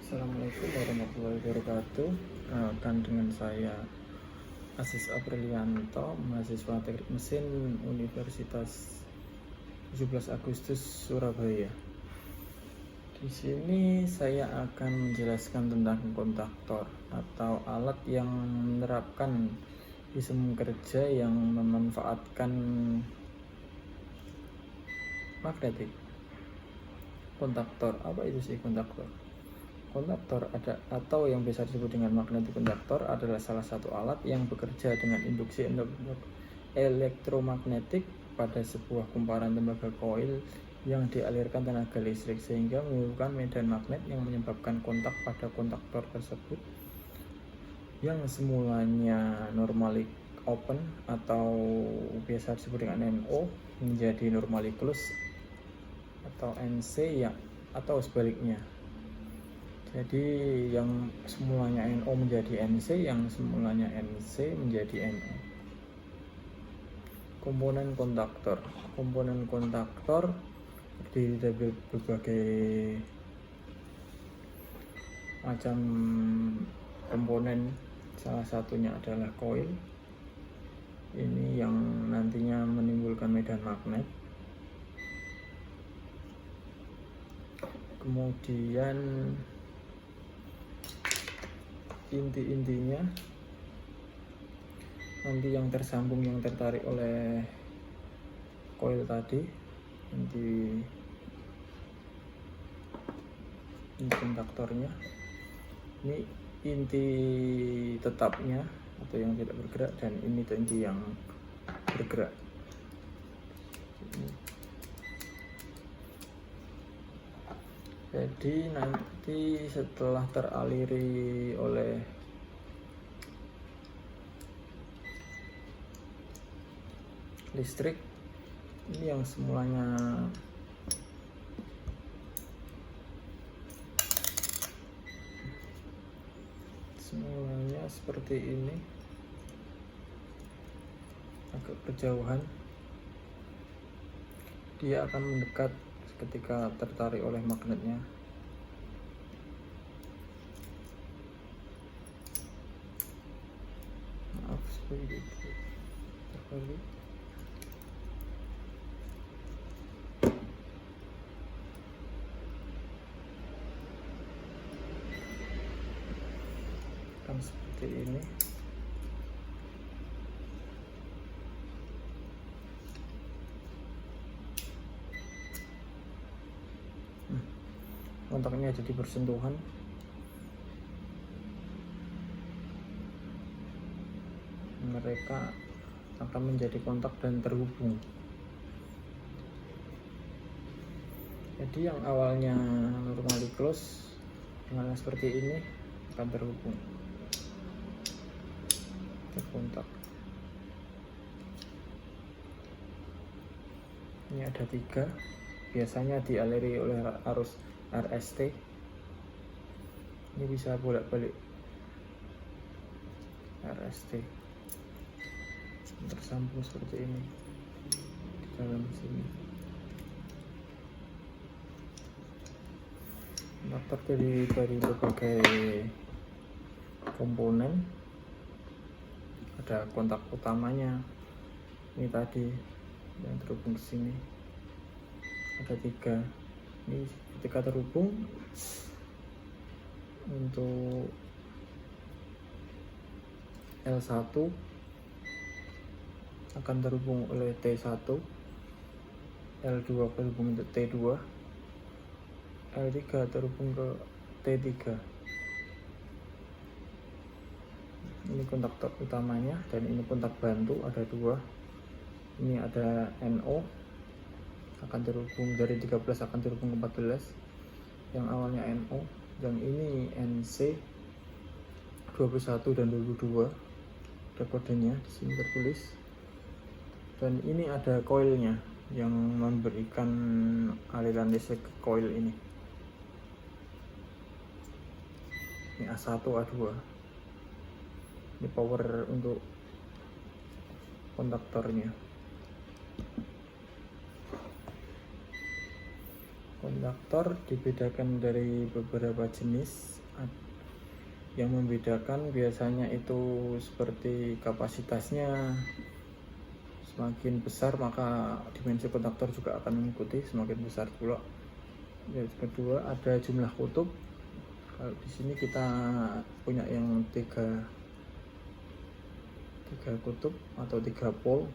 Assalamualaikum warahmatullahi wabarakatuh. Dengan saya Aziz Aprilianto, mahasiswa Teknik Mesin Universitas 17 Agustus Surabaya. Di sini saya akan menjelaskan tentang kontaktor atau alat yang menerapkan sistem kerja yang memanfaatkan magnetik. Kontaktor, apa itu sih kontaktor? Kontaktor atau yang biasa disebut dengan magnetic kontaktor adalah salah satu alat yang bekerja dengan induksi elektromagnetik pada sebuah kumparan tembaga koil yang dialirkan tenaga listrik sehingga menimbulkan medan magnet yang menyebabkan kontak pada kontaktor tersebut yang semulanya normally open atau biasa disebut dengan NO menjadi normally close atau NC ya, atau sebaliknya. Jadi yang semulanya NO menjadi NC, yang semulanya NC menjadi NO. Komponen kontaktor. Komponen kontaktor terdiri dari berbagai macam komponen. Salah satunya adalah koil. Ini yang nantinya menimbulkan medan magnet. Kemudian inti-intinya nanti yang tersambung, yang tertarik oleh koil tadi, ini kontaktornya, ini inti tetapnya atau yang tidak bergerak, dan ini inti yang bergerak. Jadi nanti setelah teraliri oleh listrik, ini yang semulanya seperti ini, agak berjauhan, dia akan mendekat ketika tertarik oleh magnetnya. Maaf, seperti itu. Terbalik. Akan seperti ini. Kontaknya jadi bersentuhan. Mereka akan menjadi kontak dan terhubung. Jadi yang awalnya normally close dengan seperti ini akan terhubung, terkontak. Ini ada 3, biasanya dialiri oleh arus RST. Ini bisa bolak-balik RST, tersambung seperti ini di dalam sini. Kontaktor dari berbagai komponen. Ada kontak utamanya, ini tadi yang terhubung ke sini. Ada 3. Ini ketika terhubung, untuk L1 akan terhubung oleh T1, L2 terhubung ke T2, L3 terhubung ke T3. Ini kontaktor utamanya, dan ini kontak bantu, ada 2. Ini ada NO akan terhubung dari 13 akan terhubung ke 14 yang awalnya NO, dan ini NC 21 dan 22, ada kodenya di sini tertulis. Dan ini ada koilnya yang memberikan aliran listrik ke koil ini. Ini A1 A2. Ini power untuk kontaktornya. Konduktor dibedakan dari beberapa jenis. Yang membedakan biasanya itu seperti kapasitasnya. Semakin besar maka dimensi konduktor juga akan mengikuti semakin besar pula. Yang kedua ada jumlah kutub. Kalau di sini kita punya yang tiga kutub atau 3 pole.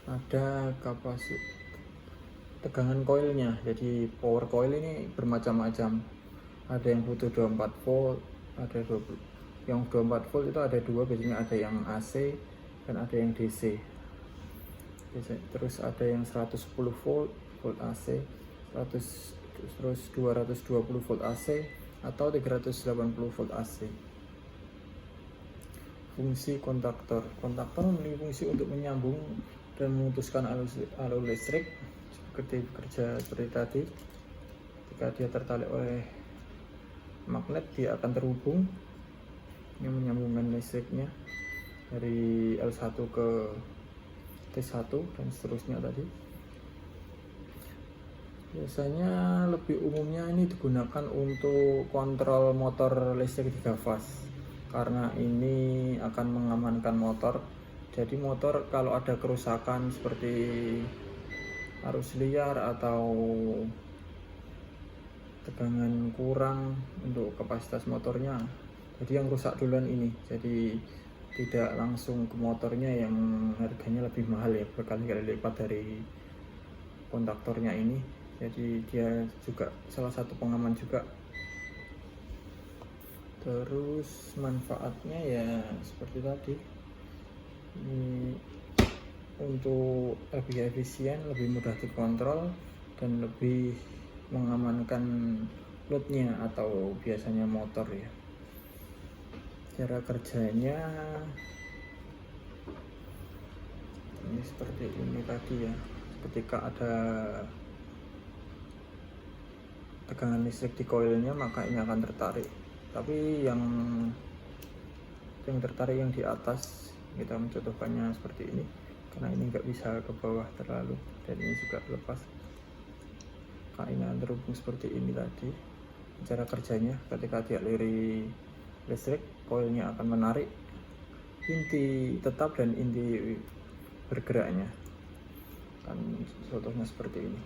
Ada kapasitas tegangan koilnya, jadi power coil ini bermacam-macam. Ada yang butuh 24 volt, ada 20. Yang 24 volt itu ada dua, biasanya ada yang AC dan ada yang DC. Terus ada yang 110 volt AC, 100 terus 220 volt AC atau 380 volt AC. Fungsi kontaktor memiliki fungsi untuk menyambung dan memutuskan alur listrik seperti bekerja seperti tadi. Jika dia tertarik oleh magnet, dia akan terhubung yang menyambungkan listriknya dari L1 ke T1 dan seterusnya tadi. Biasanya lebih umumnya ini digunakan untuk kontrol motor listrik 3 fase, karena ini akan mengamankan motor. Jadi motor kalau ada kerusakan seperti arus liar atau tegangan kurang untuk kapasitas motornya, jadi yang rusak duluan ini, jadi tidak langsung ke motornya yang harganya lebih mahal ya, berkali-kali lipat dari konduktornya ini. Jadi dia juga salah satu pengaman juga. Terus manfaatnya ya seperti tadi, ini untuk lebih efisien, lebih mudah dikontrol, dan lebih mengamankan loadnya atau biasanya motor ya. Cara kerjanya ini seperti ini tadi ya. Ketika ada tegangan listrik di koilnya maka ini akan tertarik, tapi yang tertarik yang di atas, kita mencontohkannya seperti ini karena ini nggak bisa ke bawah terlalu, dan ini juga lepas. Ini terhubung seperti ini tadi. Cara kerjanya, ketika dialiri listrik, koilnya akan menarik inti tetap dan inti bergeraknya, kan contohnya seperti ini.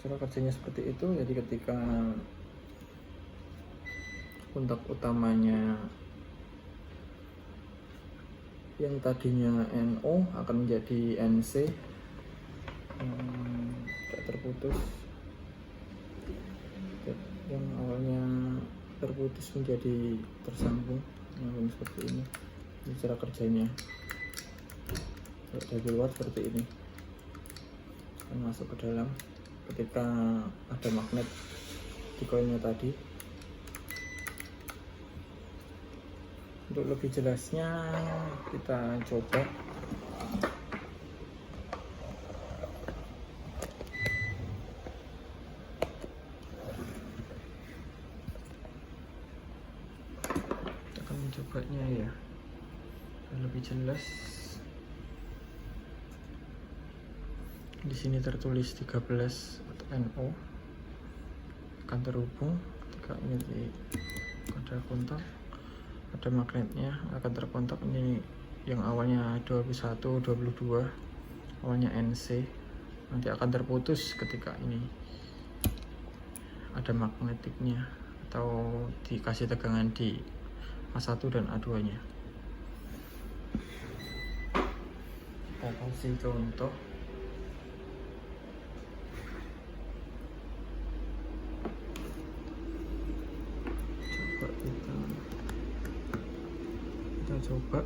Cara kerjanya seperti itu. Jadi ketika kontak utamanya yang tadinya NO akan menjadi NC, tidak terputus. Yang awalnya terputus menjadi tersambung, seperti ini. Ini cara kerjanya. Dari luar seperti ini, akan masuk ke dalam ketika ada magnet di koilnya tadi. Untuk lebih jelasnya kita coba. Kita akan mencobanya ya, lebih jelas. Di sini tertulis 13 atau NO akan terhubung. Ketika ini ada kontak, ada magnetnya akan terkontak. Ini yang awalnya 21, 22, awalnya NC, nanti akan terputus ketika ini ada magnetiknya atau dikasih tegangan di A1 dan A2 nya. Kita kasih contoh. Kita coba.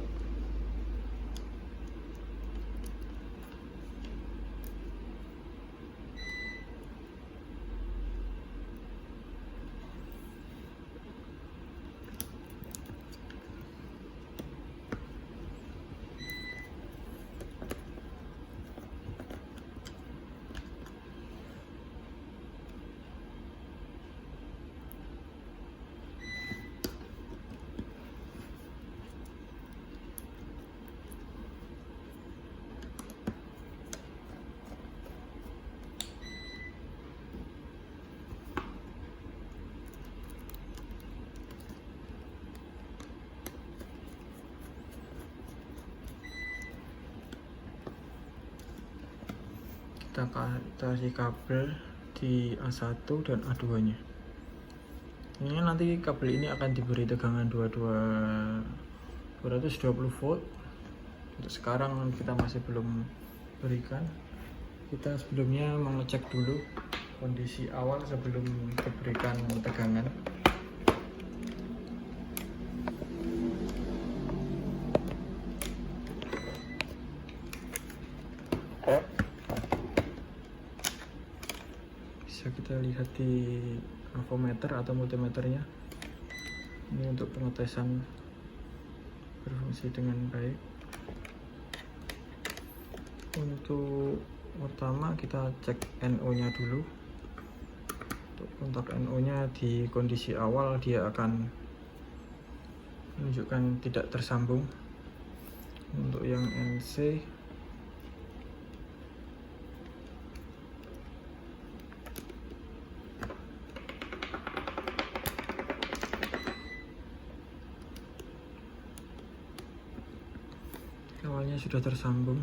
kita kasih kabel di A1 dan A2 nya. Ini nanti kabel ini akan diberi tegangan 220 volt. Untuk sekarang kita masih belum berikan. Kita sebelumnya mengecek dulu kondisi awal sebelum diberikan tegangan. Bisa kita lihat di avometer atau multimeternya. Ini untuk pengetesan berfungsi dengan baik. Untuk pertama kita cek NO nya dulu. Untuk kontak NO nya di kondisi awal dia akan menunjukkan tidak tersambung. Untuk yang NC awalnya sudah tersambung.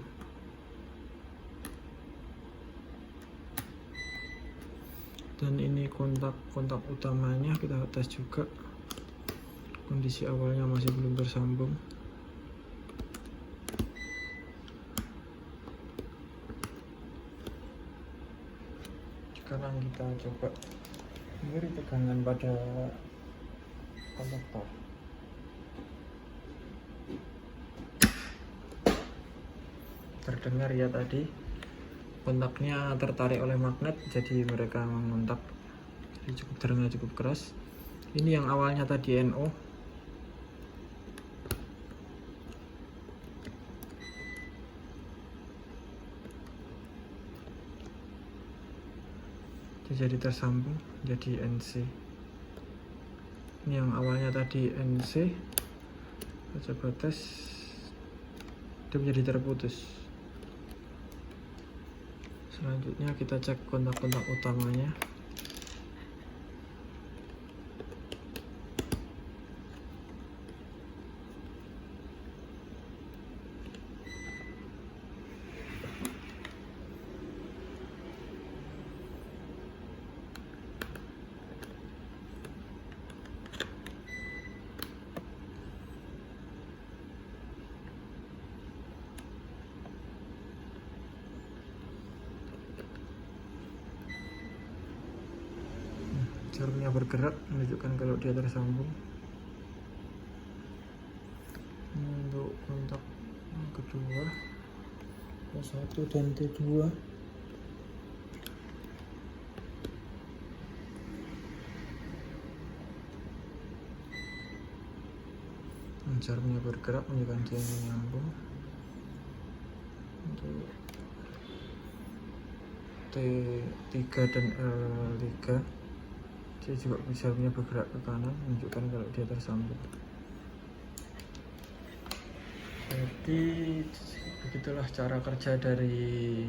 Dan ini kontak utamanya kita tes juga, kondisi awalnya masih belum tersambung. Sekarang kita coba beri tegangan pada kontaktor. Terdengar ya tadi kontaknya tertarik oleh magnet, jadi mereka mengontak. Jadi terdengar cukup keras. Ini yang awalnya tadi NO. Jadi tersambung jadi NC. Ini yang awalnya tadi NC. Kita coba tes, dia menjadi terputus. Selanjutnya kita cek kontak-kontak utamanya. Jarumnya bergerak menunjukkan kalau dia tersambung. Ini untuk kontak yang kedua, T1 dan T2. Jarumnya bergerak menunjukkan dia menyambung. Untuk T3 dan L3 dia juga bisa bergerak ke kanan menunjukkan kalau dia tersambung. Jadi begitulah cara kerja dari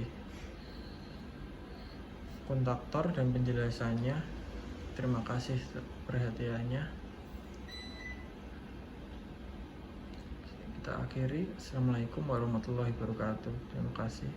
kontaktor dan penjelasannya. Terima kasih perhatiannya. Kita akhiri. Assalamualaikum warahmatullahi wabarakatuh. Terima kasih.